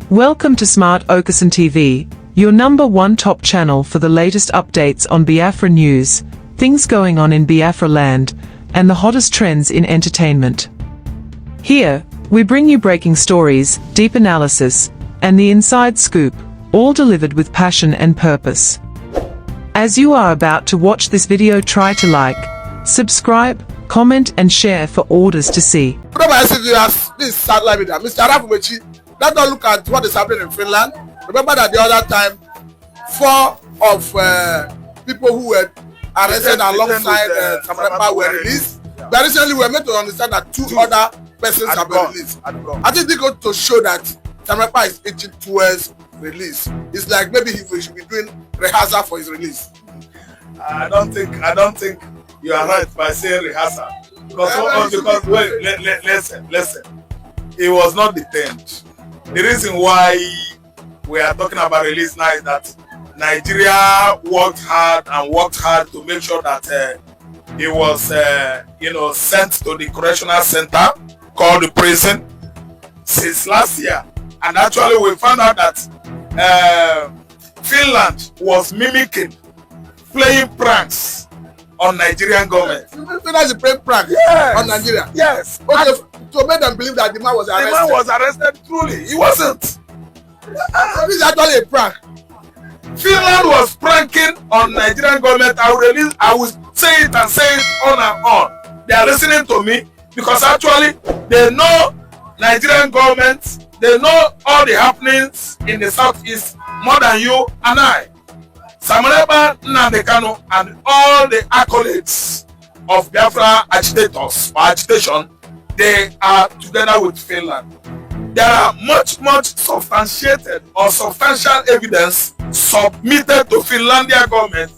Welcome to Smart Okasan TV, your #1 top channel for the latest updates on Biafra news, things going on in Biafra land, and the hottest trends in entertainment. Here, we bring you breaking stories, deep analysis, and the inside scoop, all delivered with passion and purpose. As you are about to watch this video, try to like, subscribe, comment and share for orders to see. This sad life with Mr. Rafumechi. Let's not look at what is happening in Finland. Remember that the other time, 4 of people who were arrested alongside Simon Ekpa were released. But recently we were made to understand that 2 other persons have been released. I think they go to show that Simon Ekpa is itching towards release. It's like maybe he should be doing rehearsal for his release. I don't think you are right by saying rehearsal. Because wait, listen. He was not detained. The reason why we are talking about release now is that Nigeria worked hard to make sure that he was sent to the correctional center called the prison since last year. And actually we found out that Finland was mimicking, playing pranks on Nigerian government. Finland is playing pranks on Nigeria? Yes. Okay, to make them believe that the man was arrested. The man was arrested truly. He wasn't. So this is actually a prank. Finland was pranking on Nigerian government. I will say it and say it on and on. They are listening to me because actually they know Nigerian government. They know all the happenings in the southeast more than you and I. Simon Ekpa, Nnamdi Kanu, and all the accolades of Biafra agitators or agitation, they are together with Finland. There are much substantiated or substantial evidence submitted to Finlandia government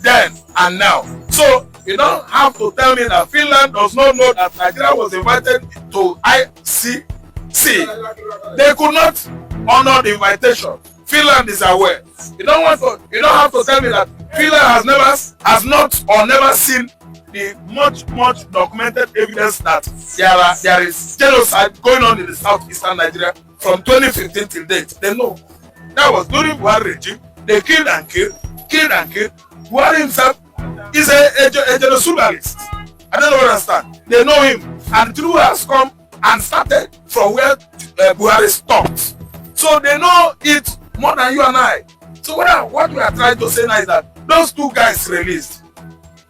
then and now. So you don't have to tell me that Finland does not know that Nigeria was invited to ICC. They could not honor the invitation. Finland is aware. You don't have to tell me that Finland has never seen the much documented evidence that there is genocide going on in the southeastern Nigeria from 2015 till date. They know. That was during Buhari regime. They killed and killed. Buhari himself is a genocidalist. I don't understand. They know him. And Tinubu has come and started from where Buhari stopped. So they know it more than you and I. So what we are trying to say now is that those 2 guys released,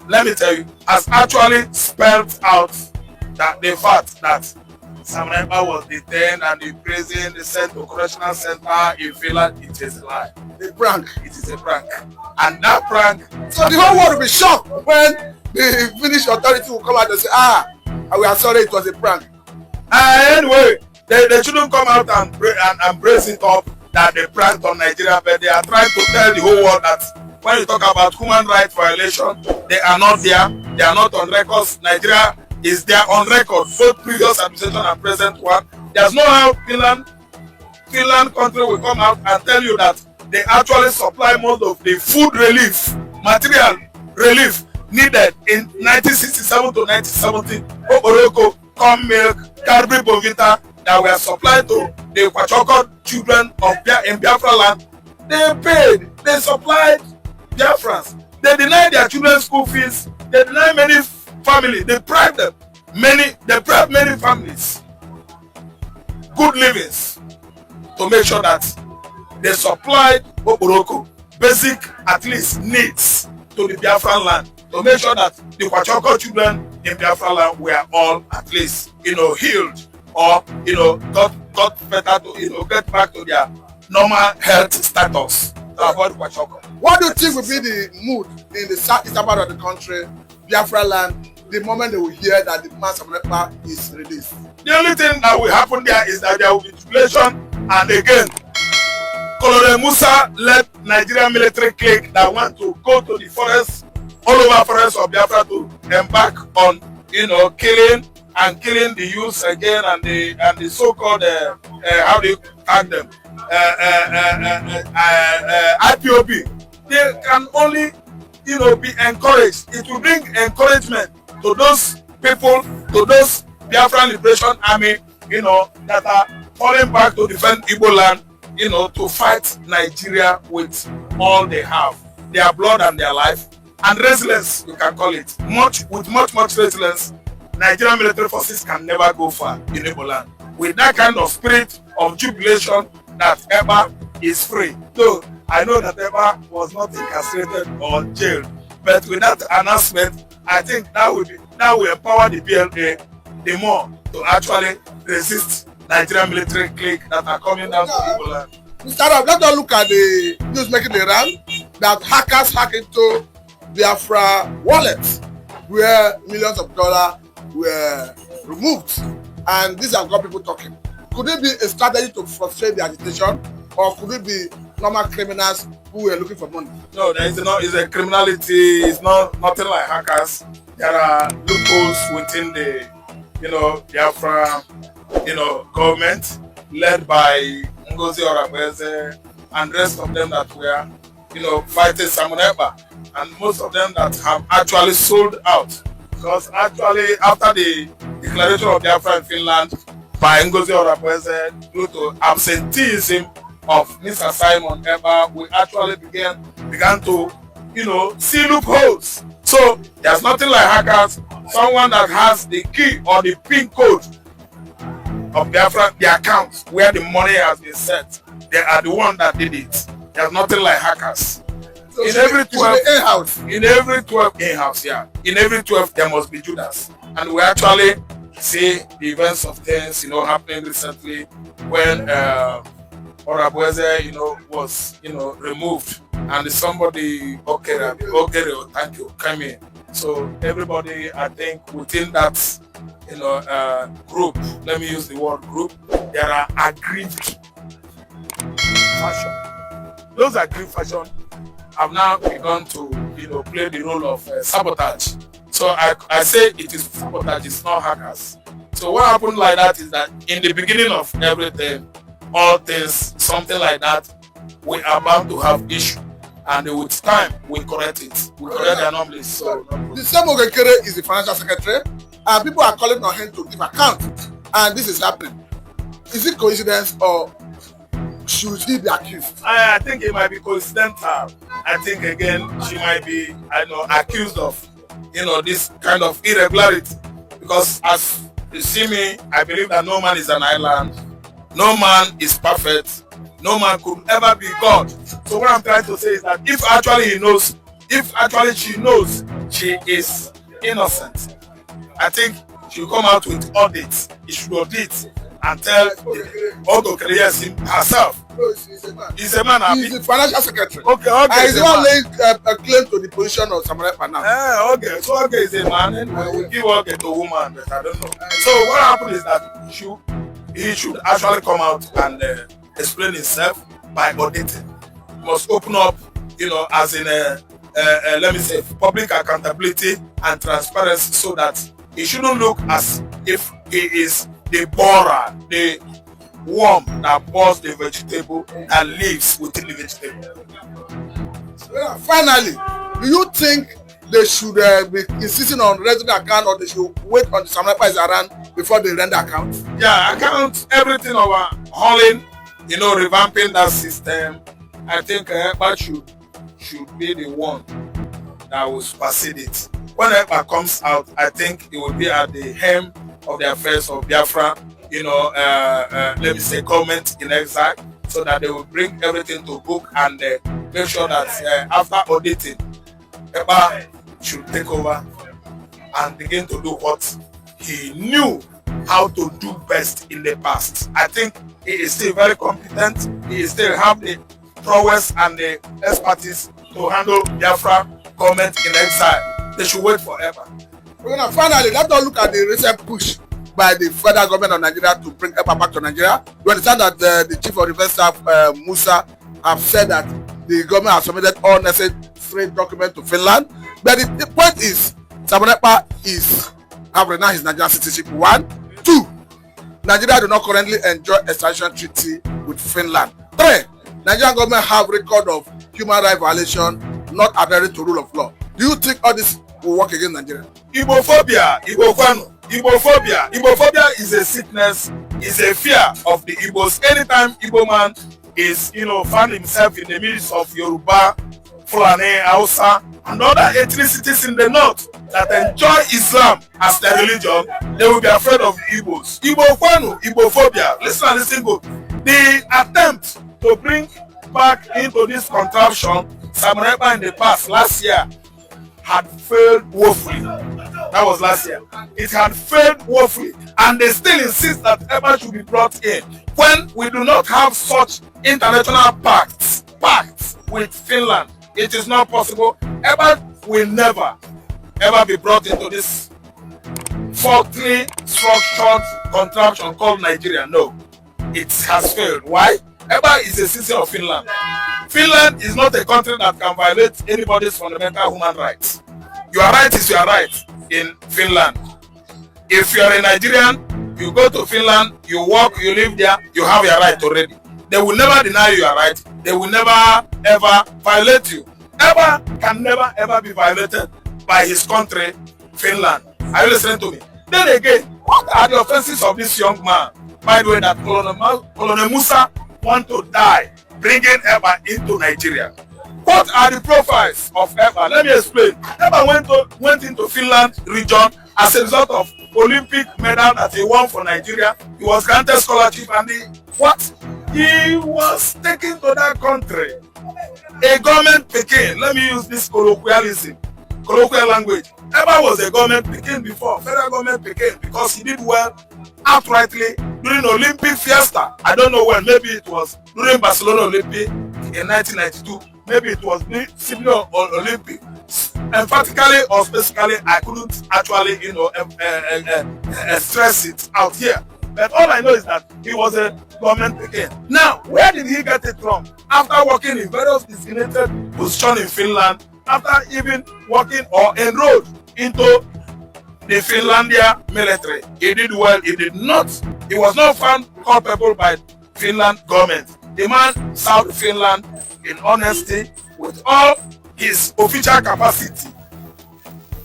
let me tell you, has actually spelled out that the fact that Simon Ekpa was detained and in prison, they sent to correctional center in Finland. It is a lie. A prank. It is a prank. And that prank. So the whole world will be shocked when the Finnish authority will come out and say, we are sorry, it was a prank. Anyway, they shouldn't come out and brace it up that they pranked on Nigeria, but they are trying to tell the whole world that when you talk about human rights violation, they are not there, they are not on records. Nigeria is there on record, both previous administration and present one. There's no how Finland country will come out and tell you that they actually supply most of the food relief, material relief needed in 1967 to 1970, Oporoko, corn milk, Carbi Bovita, that were supplied to the Kwachoko children in Biafra land. They paid, they supplied Biafrans. They denied their children's school fees. They denied many families. They deprived them. They deprived many families good livings to make sure that they supplied Oporoko basic at least needs to the Biafran land to make sure that the Kwachoko children in Biafra land were all at least healed or got better to get back to their normal health status to avoid Kwachoko. What do you think will be the mood in the southeastern part of the country, Biafra land, the moment they will hear that the man Simon Ekpa is released? The only thing that will happen there is that there will be tribulation, and again, Colonel Musa led Nigerian military clique that want to go to the forest, all over forest of Biafra to embark on killing the youths again and the so-called how do you tag them IPOB. They can only be encouraged. It will bring encouragement to those people, to those Biafran Liberation Army that are falling back to defend Igbo land to fight Nigeria with all they have, their blood and their life, and resilience, you can call it. Much resilience, Nigerian military forces can never go far in Igbo land. With that kind of spirit of jubilation that Ekpa is free. Though I know that Ekpa was not incarcerated or jailed, but with that announcement, I think that will empower the BLA the more to actually resist Nigerian military clique that are coming down to Igbo land. Mr. Arab, let's not look at the news making the round that hackers hack into Biafra wallets where millions of dollars were removed, and these have got people talking. Could it be a strategy to frustrate the agitation, or could it be normal criminals who were looking for money? No, it's a criminality. It's nothing like hackers. There are loopholes within the Biafra government led by Ngozi Orakwe and rest of them that were fighting Simon Ekpa, and most of them that have actually sold out, because actually after the declaration of Biafra in Finland by Ngozi Orakwe due to absenteeism of Mr. Simon Ekpa, we actually began to see loopholes. So there's nothing like hackers. Someone that has the key or the PIN code of Biafra, the account where the money has been set, they are the one that did it. There's nothing like hackers. So in every 12 in-house, yeah. In every 12 there must be Judas. And we actually see the events of things happening recently when Orabueze was removed, and somebody thank you came in. So everybody, I think, within that group, let me use the word group, there are aggrieved fashion. Those aggrieved fashion have now begun to play the role of sabotage. So I say it is sabotage, it's not hackers. So what happened like that is that in the beginning of everything, all things, something like that, we are bound to have issue. And with time, we correct it. We correct the anomalies. So, the same Ogekere is the financial secretary, and people are calling on him to give account. And this is happening. Is it coincidence, or should he be accused? I think it might be coincidental. I think again, she might be accused of this kind of irregularity. Because as you see me, I believe that no man is an island. No man is perfect. No man could ever be God. So what I'm trying to say is that if actually she knows she is innocent, I think she'll come out with audits. He should audit and tell Ogekere herself. No, he's a man. He's a man. He's the financial secretary. Okay. And he's the one laying a claim to the position of Simon Ekpa now. Okay. So Oge is a man, and we give Oge to a woman, but I don't know. So what happened is that he should actually come out and explain himself by auditing. He must open up, as in let me say, public accountability and transparency, so that it shouldn't look as if he is the borer, the worm that bores the vegetable and lives within the vegetable. Well, finally, do you think they should be insisting on renting account, or they should wait on the Simon Ekpa is around before they rent the account? Yeah, account, everything overhauling, revamping that system. I think Ekpa should be the one that will supersede it. When Ekpa comes out, I think it will be at the helm of the affairs of Biafra, let me say, government in exile, so that they will bring everything to book and make sure that after auditing, Ekpa should take over and begin to do what he knew how to do best in the past. I think he is still very competent. He still have the prowess and the expertise to handle Biafra government in exile. They should wait forever. Well, finally, let's not look at the recent push by the federal government of Nigeria to bring Ekpa back to Nigeria. We understand that the chief of defense staff, Musa, have said that the government has submitted all necessary documents to Finland. But the point is, Simon Ekpa have renounced his Nigerian citizenship. 1, 2, Nigeria do not currently enjoy extradition treaty with Finland. 3, Nigerian government have record of human rights violation, not adhering to rule of law. Do you think all this will work against Nigeria? Igbophobia is a sickness, is a fear of the Igbos. Anytime Igbo man is, found himself in the midst of Yoruba, Fulani, Hausa, and other ethnicities in the north that enjoy Islam as their religion, they will be afraid of Igbos. Igbo Kwanu, Igbophobia. Listen good. The attempt to bring back into this contraption Simon Ekpa in the past, last year, had failed woefully. That was last year. It had failed woefully, and they still insist that Ekpa should be brought in when we do not have such international pacts with Finland. It is not possible. Ekpa will never ever be brought into this faultily structured contraption called Nigeria. No, it has failed. Why? Ekpa is a citizen of Finland. Finland is not a country that can violate anybody's fundamental human rights. Your right is your right in Finland. If you are a Nigerian, you go to Finland, you work, you live there, you have your right already. They will never deny you your right. They will never ever violate you. Ekpa can never ever be violated by his country, Finland. Are you listening to me? Then again, what are the offenses of this young man? By the way, that Colonel Musa want to die, bringing Ekpa into Nigeria. What are the profiles of Ekpa? Let me explain. Ekpa went into Finland region as a result of Olympic medal that he won for Nigeria. He was granted scholarship, and he was taken to that country. A government Pekin, let me use this colloquial language. Ekpa was a government Pekin before, federal government Pekin, because he did well outrightly during Olympic fiesta. I don't know when, maybe it was during Barcelona Olympic in 1992, maybe it was Sydney Olympic. Emphatically or specifically, I couldn't actually, stress it out here. But all I know is that he was a government Pekin. Now, where did he get it from? After working in various designated positions in Finland, after even working or enrolled into the Finlandia military, he did well. He was not found culpable by Finland government. The man served Finland in honesty with all his official capacity,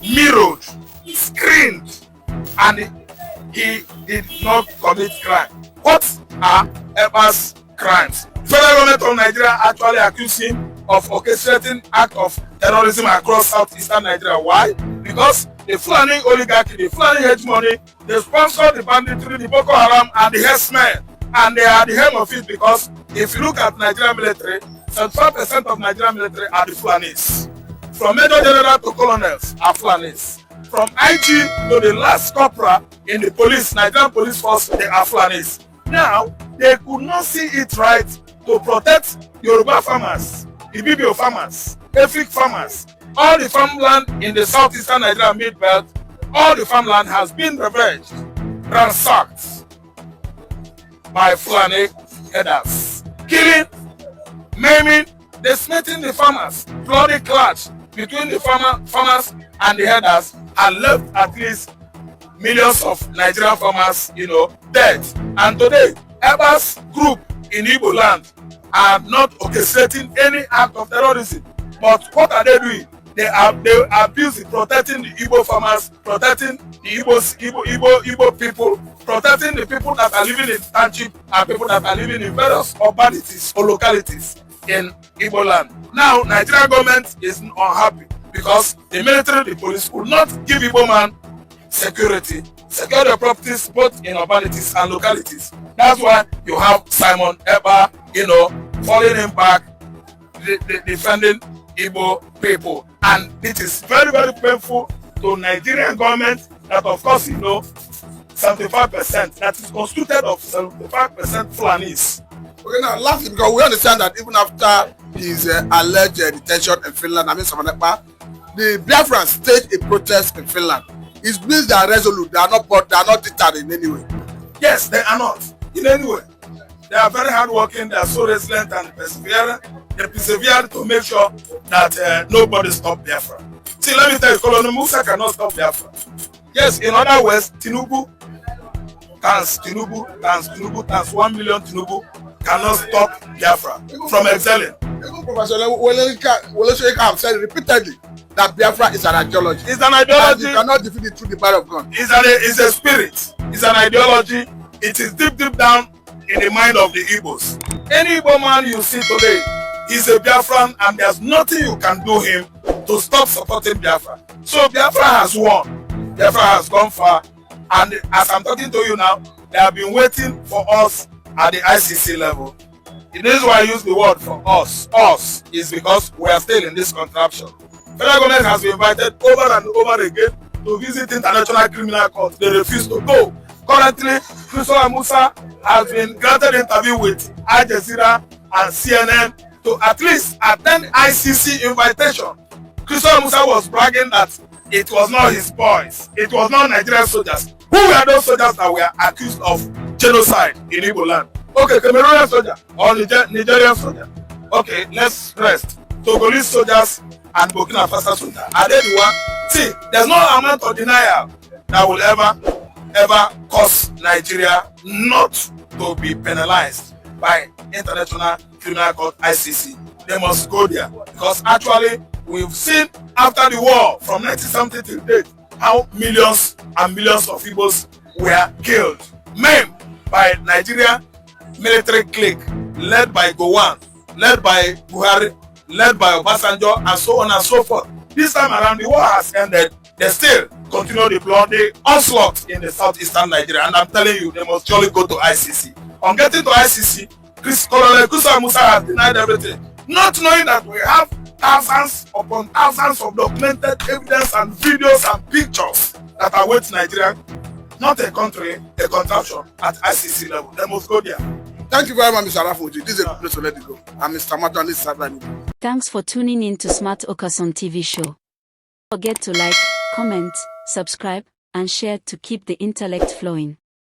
mirrored, screened, and he did not commit crime. What are Ekpa's crimes? Federal government of Nigeria actually accused him of orchestrating act of terrorism across southeastern Nigeria. Why? Because the Fulani oligarchy, the Fulani hegemony, they sponsor the banditry, the Boko Haram, and the herdsmen. And they are the helm of it, because if you look at Nigerian military, 75% of Nigerian military are the Fulanis. From Major General to colonels are Fulanis. From IG to the last corporal in the police, Nigerian police force, they are Fulanis. Now, they could not see it right to protect Yoruba farmers, the BBO farmers, Efik farmers. All the farmland in the southeastern Nigeria mid-belt, all the farmland has been ravaged, ransacked by Fulani headers. Killing, maiming, decimating the farmers, bloody clash between the farmers and the headers, and left at least millions of Nigerian farmers, dead. And today, Ekpa's group in Igbo land are not orchestrating any act of terrorism. But what are they doing? They are busy protecting the Igbo farmers, protecting the Igbo people, protecting the people that are living in township and people that are living in various urbanities or localities in Igbo land. Now, Nigerian government is unhappy because the military, the police could not give Igbo man security, secure their properties both in urbanities and localities. That's why you have Simon Ekpa, falling in back, defending Igbo people. And it is very, very painful to Nigerian government that, of course, 75%, that is constituted of 75% Fulanis. Okay, now lastly, because we understand that even after his alleged detention in Finland, Simon Ekpa, the Biafrans staged a protest in Finland. His beliefs are resolute, they are not deterred in any way. Yes, they are not in any way. They are very hardworking, they are so resilient and persevering. They persevere to make sure that nobody stops Biafra. See, let me tell you, Colonel Musa cannot stop Biafra. Yes, in other words, Tinubu times 1 million Tinubu cannot stop Biafra from excelling. Even Professor Wole have said repeatedly that Biafra is an ideology. It's an ideology. And you cannot defeat it through the power of God. It's a spirit. It's an ideology. It is deep down in the mind of the Igbos. Any Igbo man you see today is a Biafran, and there's nothing you can do him to stop supporting Biafra. So Biafra has won. Biafra has gone far, and as I'm talking to you now, they have been waiting for us at the ICC level. This is why I use the word for us. Us is because we are still in this contraption. Federal government has been invited over and over again to visit International Criminal Court. They refuse to go. Currently, Christopher Musa has been granted interview with Al Jazeera and CNN to at least attend ICC invitation. Christopher Musa was bragging that it was not his boys, it was not Nigerian soldiers. Who were those soldiers that were accused of genocide in Igbo land? Okay, Cameroonian soldier or Nigerian soldier. Okay, let's rest. Togolese soldiers and Burkina Faso soldiers. Are they the one? See, there's no amount of denial that will ever cause Nigeria not to be penalized by International Criminal Court ICC. They must go there because actually we've seen after the war from 1970 till date how millions and millions of Igbos were killed, maimed by Nigeria military clique led by Gowon, led by Buhari, led by Obasanjo, and so on and so forth. This time around the war has ended. They still continue the bloody onslaught in the southeastern Nigeria, and I'm telling you, they must surely go to ICC. On getting to ICC, Colonel Kusa Musa has denied everything, not knowing that we have thousands upon thousands of documented evidence and videos and pictures that await Nigeria, not a country, a contraption at ICC level. They must go there. Thank you very much, Mr. Arafuji. This is a place to let it go. I'm Mr. Matan, this is Sadline. Thanks for tuning in to Smart Okason TV show. Don't forget to like, comment, subscribe, and share to keep the intellect flowing.